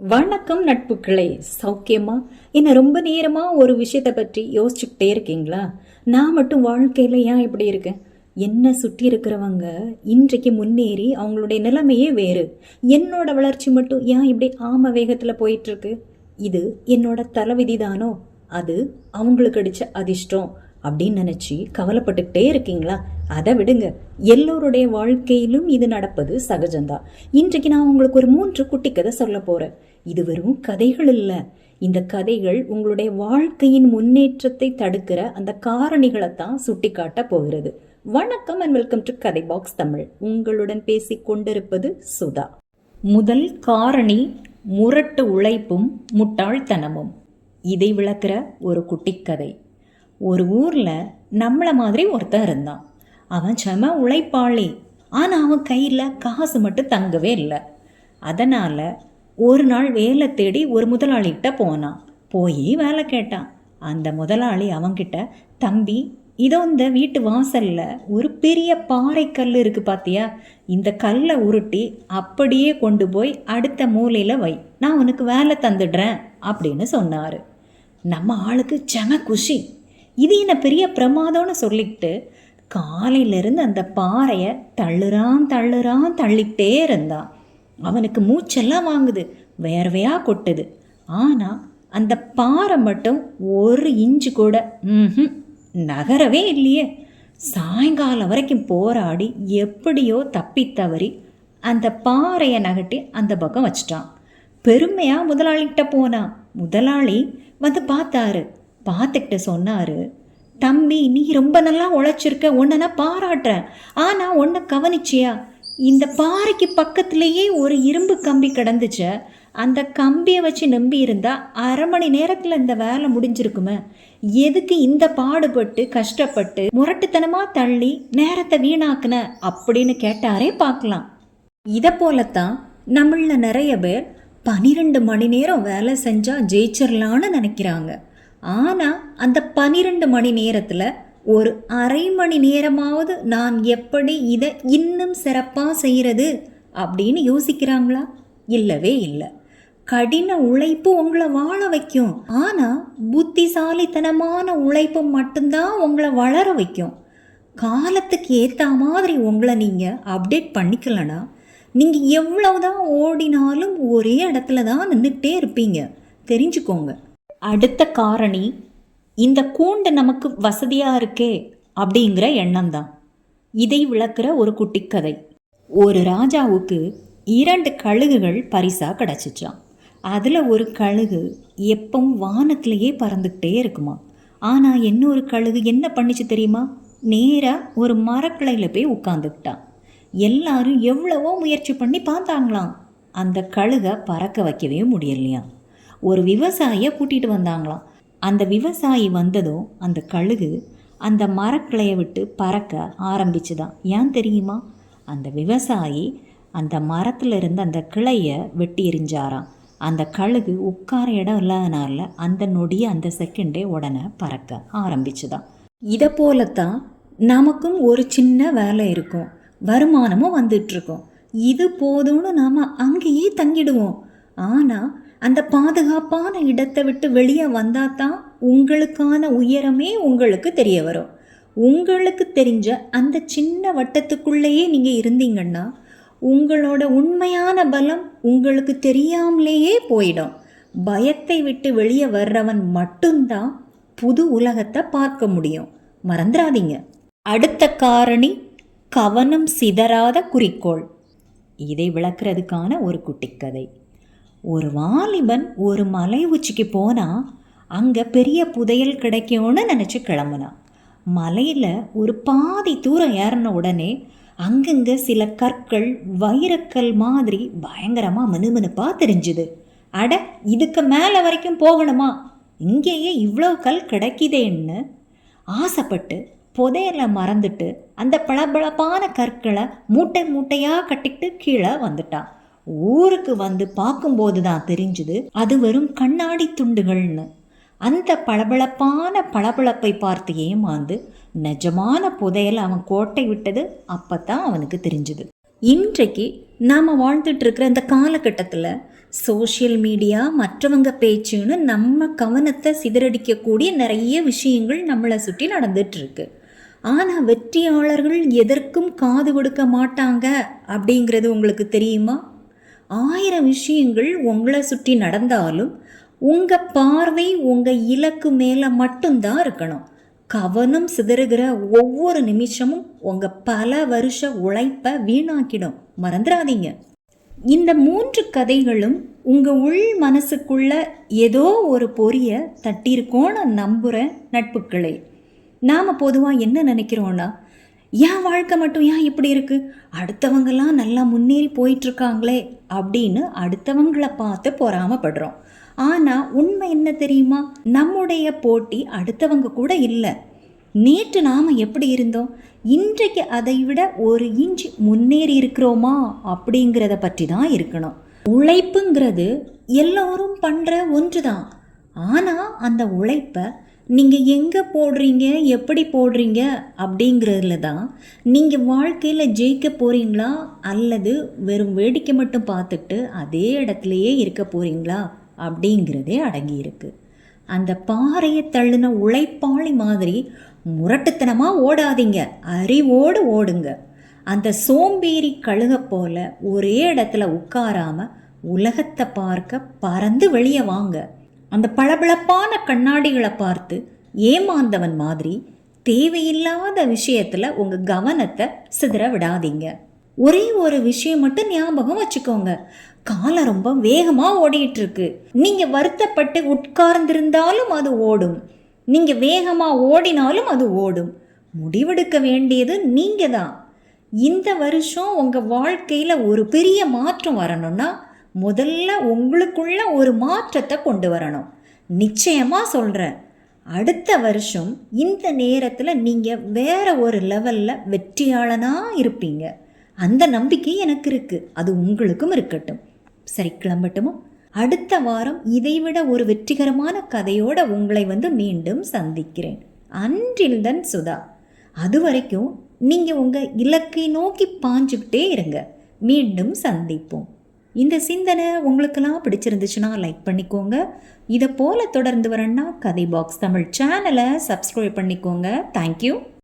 வணக்கம் நட்புகளே, சௌக்கியமா? என்ன ரொம்ப நேரமா ஒரு விஷயத்தை பற்றி யோசிச்சுக்கிட்டே இருக்கீங்களா? நான் மட்டும் வாழ்க்கையில ஏன் இப்படி இருக்கேன்? என்ன சுற்றி இருக்கிறவங்க இன்றைக்கு முன்னேறி அவங்களுடைய நிலைமையே வேறு. என்னோட வளர்ச்சி மட்டும் ஏன் இப்படி ஆம வேகத்துல போயிட்டு இருக்கு? இது என்னோட தலைவிதி தானோ? அது அவங்களுக்கு அடிச்ச அதிர்ஷ்டம் அப்படின்னு நினைச்சு கவலைப்பட்டுக்கிட்டே இருக்கீங்களா? அதை விடுங்க. எல்லோருடைய வாழ்க்கையிலும் இது நடப்பது சகஜம்தான். இன்றைக்கு நான் உங்களுக்கு ஒரு 3 குட்டி கதை சொல்ல போறேன். இது வெறும் கதைகள் இல்ல. இந்த கதைகள் உங்களுடைய வாழ்க்கையின் முன்னேற்றத்தை தடுக்கிற அந்த காரணிகளை தான் சுட்டி காட்ட போகிறது. வணக்கம் அண்ட் வெல்கம் டு கதை பாக்ஸ் தமிழ். உங்களுடன் பேசிக் கொண்டிருப்பது சுதா. முதல் காரணி முரட்டு உழைப்பும் முட்டாள்தனமும். இதை விளக்குற ஒரு குட்டி கதை. ஒரு ஊர்ல நம்மள மாதிரி ஒருத்தன் இருந்தான். அவன் செம உழைப்பாளி. ஆனா அவன் கையில காசு மட்டும் தங்கவே இல்லை. அதனால ஒரு நாள் வேலை தேடி ஒரு முதலாளிகிட்ட போனான். போய் வேலை கேட்டான். அந்த முதலாளி அவன்கிட்ட, தம்பி, இதோ இந்த வீட்டு வாசல்ல ஒரு பெரிய பாறை கல் இருக்கு பாத்தியா, இந்த கல்லை உருட்டி அப்படியே கொண்டு போய் அடுத்த மூலையில வை, நான் உனக்கு வேலை தந்துடுறேன் அப்படின்னு சொன்னாரு. நம்ம ஆளுக்கு செம குஷி. இது என்ன பெரிய பிரமாதம்னு சொல்லிக்கிட்டு காலையிலிருந்து அந்த பாறையை தள்ளிக்கிட்டே இருந்தான். அவனுக்கு மூச்செல்லாம் வாங்குது, வேர்வையா கொட்டுது. ஆனால் அந்த பாறை மட்டும் 1 இன்ச்சு கூட நகரவே இல்லையே. சாயங்காலம் வரைக்கும் போராடி எப்படியோ தப்பி தவறி அந்த பாறையை நகட்டி அந்த பக்கம் வச்சிட்டான். பெருமையாக முதலாளிகிட்ட போனான். முதலாளி வந்து பார்த்தாரு. பார்த்துக்கிட்டு சொன்னாரு, தம்பி, நீ ரொம்ப நல்லா உழைச்சிருக்க, உன்னை நான் பாராட்டுறேன். ஆனால் உன்னை கவனிச்சியா, இந்த பாறைக்கு பக்கத்துலேயே ஒரு இரும்பு கம்பி கிடந்துச்ச, அந்த கம்பியை வச்சு நம்பி இருந்தா 1/2 மணி நேரத்தில் இந்த வேலை முடிஞ்சிருக்குமே. எதுக்கு இந்த பாடுபட்டு கஷ்டப்பட்டு முரட்டுத்தனமாக தள்ளி நேரத்தை வீணாக்குன அப்படின்னு கேட்டாரே பார்க்கலாம். இதை போலத்தான் நம்மள நிறைய பேர் 12 மணி நேரம் வேலை செஞ்சால் ஜெயிச்சிடலான்னு நினைக்கிறாங்க. ஆனால் அந்த 12 மணி நேரத்தில் ஒரு 1/2 மணி நேரமாவது நான் எப்படி இதை இன்னும் சிறப்பாக செய்கிறது அப்படின்னு யோசிக்கிறாங்களா? இல்லவே இல்லை. கடின உழைப்பு உங்களை வாழ வைக்கும். ஆனால் புத்திசாலித்தனமான உழைப்பு மட்டும்தான் உங்களை வளர வைக்கும். காலத்துக்கு ஏற்ற மாதிரி உங்களை நீங்கள் அப்டேட் பண்ணிக்கலனா நீங்கள் எவ்வளவுதான் ஓடினாலும் ஒரே இடத்துல தான் நின்றுக்கிட்டே இருப்பீங்க. தெரிஞ்சுக்கோங்க. அடுத்த காரணி, இந்த கூண்டு நமக்கு வசதியாக இருக்கே அப்படிங்கிற எண்ணம் தான். இதை விளக்குற ஒரு குட்டி கதை. ஒரு ராஜாவுக்கு 2 கழுகுகள் பரிசாக கிடச்சிச்சான். அதில் ஒரு கழுகு எப்பவும் வானத்திலேயே பறந்துக்கிட்டே இருக்குமா. ஆனால் இன்னொரு கழுகு என்ன பண்ணிச்சு தெரியுமா? நேராக ஒரு மரக்கிளையில் போய் உட்காந்துக்கிட்டான். எல்லாரும் எவ்வளவோ முயற்சி பண்ணி பார்த்தாங்களாம். அந்த கழுகை பறக்க வைக்கவே முடியலையா. ஒரு விவசாயியை கூட்டிகிட்டு வந்தாங்களாம். அந்த விவசாயி வந்ததும் அந்த கழுகு அந்த மரக்கிளையை விட்டு பறக்க ஆரம்பிச்சுதான். ஏன் தெரியுமா? அந்த விவசாயி அந்த மரத்தில் இருந்த அந்த கிளையை வெட்டி எறிஞ்சாராம். அந்த கழுகு உட்கார இடம் இல்லாதனால அந்த நொடியை அந்த செகண்டே உடனே பறக்க ஆரம்பிச்சுதான். இதை போலத்தான் நமக்கும் ஒரு சின்ன வேலை இருக்கும், வருமானமும் வந்துட்டுருக்கோம். இது போதும்னு நாம் அங்கேயே தங்கிடுவோம். ஆனால் அந்த பாதுகாப்பான இடத்தை விட்டு வெளியே வந்தால் தான் உங்களுக்கான உயரமே உங்களுக்கு தெரிய வரும். உங்களுக்கு தெரிஞ்ச அந்த சின்ன வட்டத்துக்குள்ளேயே நீங்கள் இருந்தீங்கன்னா உங்களோட உண்மையான பலம் உங்களுக்கு தெரியாமலேயே போயிடும். பயத்தை விட்டு வெளியே வர்றவன் மட்டும்தான் புது உலகத்தை பார்க்க முடியும். மறந்துடாதீங்க. அடுத்த காரணி, கவனம் சிதறாத குறிக்கோள். இதை விளக்குறதுக்கான ஒரு குட்டிக்கதை. ஒரு வாலிபன் ஒரு மலை உச்சிக்கு போனால் அங்கே பெரிய புதையல் கிடைக்கும்னு நினச்சி கிளம்புனான். மலையில் ஒரு பாதி தூரம் ஏறின உடனே அங்கங்கே சில கற்கள் வைரக்கல் மாதிரி பயங்கரமாக மினுமினுப்பாக தெரிஞ்சுது. அட, இதுக்கு மேலே வரைக்கும் போகணுமா? இங்கேயே இவ்வளோ கல் கிடைக்குதேன்னு ஆசைப்பட்டு புதையலை மறந்துட்டு அந்த பளபளப்பான கற்களை மூட்டை மூட்டையாக கட்டிக்கிட்டு கீழே வந்துட்டான். ஊருக்கு வந்து பார்க்கும்போது தான் தெரிஞ்சுது அது வெறும் கண்ணாடி துண்டுகள்னு. அந்த பளபளப்பான பளபளப்பை பார்த்து ஏமாந்து நிஜமான புதையல் அவன் கோட்டை விட்டது அப்போ தான் அவனுக்கு தெரிஞ்சுது. இன்றைக்கு நாம் வாழ்ந்துட்டு இருக்கிற இந்த காலகட்டத்தில் சோஷியல் மீடியா, மற்றவங்க பேச்சுன்னு நம்ம கவனத்தை சிதறடிக்கக்கூடிய நிறைய விஷயங்கள் நம்மளை சுற்றி நடந்துட்டுருக்கு. ஆனால் வெற்றியாளர்கள் எதற்கும் காது கொடுக்க மாட்டாங்க அப்படிங்கிறது உங்களுக்கு தெரியுமா? 1000 விஷயங்கள் உங்களை சுற்றி நடந்தாலும் உங்கள் பார்வை உங்கள் இலக்கு மேலே மட்டும்தான் இருக்கணும். கவனம் சிதறுகிற ஒவ்வொரு நிமிஷமும் உங்கள் பல வருஷ உழைப்பை வீணாக்கிடும், மறந்துடாதீங்க. இந்த 3 கதைகளும் உங்கள் உள் மனசுக்குள்ள ஏதோ ஒரு பொரிய தட்டியிருக்கோன்னு நம்புகிறேன் நட்புக்களே. நாம் பொதுவாக என்ன நினைக்கிறோன்னா, என் வாழ்க்கை மட்டும் ஏன் இப்படி இருக்குது, அடுத்தவங்கெல்லாம் நல்லா முன்னேறி போயிட்டுருக்காங்களே அப்படின்னு அடுத்தவங்களை பார்த்து பொறாமப்படுறோம். ஆனால் உண்மை என்ன தெரியுமா? நம்முடைய போட்டி அடுத்தவங்க கூட இல்லை. நேற்று நாம் எப்படி இருந்தோம், இன்றைக்கு அதை விட ஒரு இன்ச் முன்னேறி இருக்கிறோமா அப்படிங்கிறத பற்றி தான் இருக்கணும். உழைப்புங்கிறது எல்லோரும் பண்ணுற ஒன்று தான். ஆனால் அந்த உழைப்பை நீங்கள் எங்கே போடுறீங்க, எப்படி போடுறீங்க அப்படிங்கிறதுல தான் நீங்கள் வாழ்க்கையில் ஜெயிக்க போகிறீங்களா அல்லது வெறும் வேடிக்கை மட்டும் பார்த்துட்டு அதே இடத்துலையே இருக்க போகிறீங்களா அப்படிங்கிறதே அடங்கியிருக்கு. அந்த பாறையை தள்ளின உழைப்பாளி மாதிரி முரட்டுத்தனமாக ஓடாதீங்க, அறிவோடு ஓடுங்க. அந்த சோம்பேறி கழுக போல ஒரே இடத்துல உட்காராம உலகத்தை பார்க்க பறந்து வெளியே வாங்க. அந்த பளபளப்பான கண்ணாடிகளை பார்த்து ஏமாந்தவன் மாதிரி தேவையில்லாத விஷயத்தில் உங்கள் கவனத்தை சிதற விடாதீங்க. ஒரே ஒரு விஷயம் மட்டும் ஞாபகம் வச்சுக்கோங்க, காலம் ரொம்ப வேகமாக ஓடிட்டுருக்கு. நீங்கள் வருத்தப்பட்டு உட்கார்ந்திருந்தாலும் அது ஓடும், நீங்கள் வேகமாக ஓடினாலும் அது ஓடும். முடிவெடுக்க வேண்டியது நீங்கள் தான். இந்த வருஷம் உங்கள் வாழ்க்கையில் ஒரு பெரிய மாற்றம் வரணும்னா முதல்ல உங்களுக்குள்ள ஒரு மாற்றத்தை கொண்டு வரணும். நிச்சயமாக சொல்கிறேன், அடுத்த வருஷம் இந்த நேரத்தில் நீங்கள் வேற ஒரு லெவலில் வெற்றியாளனாக இருப்பீங்க. அந்த நம்பிக்கை எனக்கு இருக்குது, அது உங்களுக்கும் இருக்கட்டும். சரி, கிளம்பட்டுமோ? அடுத்த வாரம் இதைவிட ஒரு வெற்றிகரமான கதையோடு உங்களை மீண்டும் சந்திக்கிறேன். அன்றில் தன் சுதா. அது வரைக்கும் நீங்கள் உங்கள் இலக்கை நோக்கி பாஞ்சுக்கிட்டே இருங்க. மீண்டும் சந்திப்போம். இந்த சிந்தனை உங்களுக்கெல்லாம் பிடிச்சிருந்துச்சுன்னா லைக் பண்ணிக்கோங்க. இதை போல் தொடர்ந்து வரேன்னா கதை பாக்ஸ் தமிழ் சேனலை சப்ஸ்கிரைப் பண்ணிக்கோங்க. தேங்க்யூ.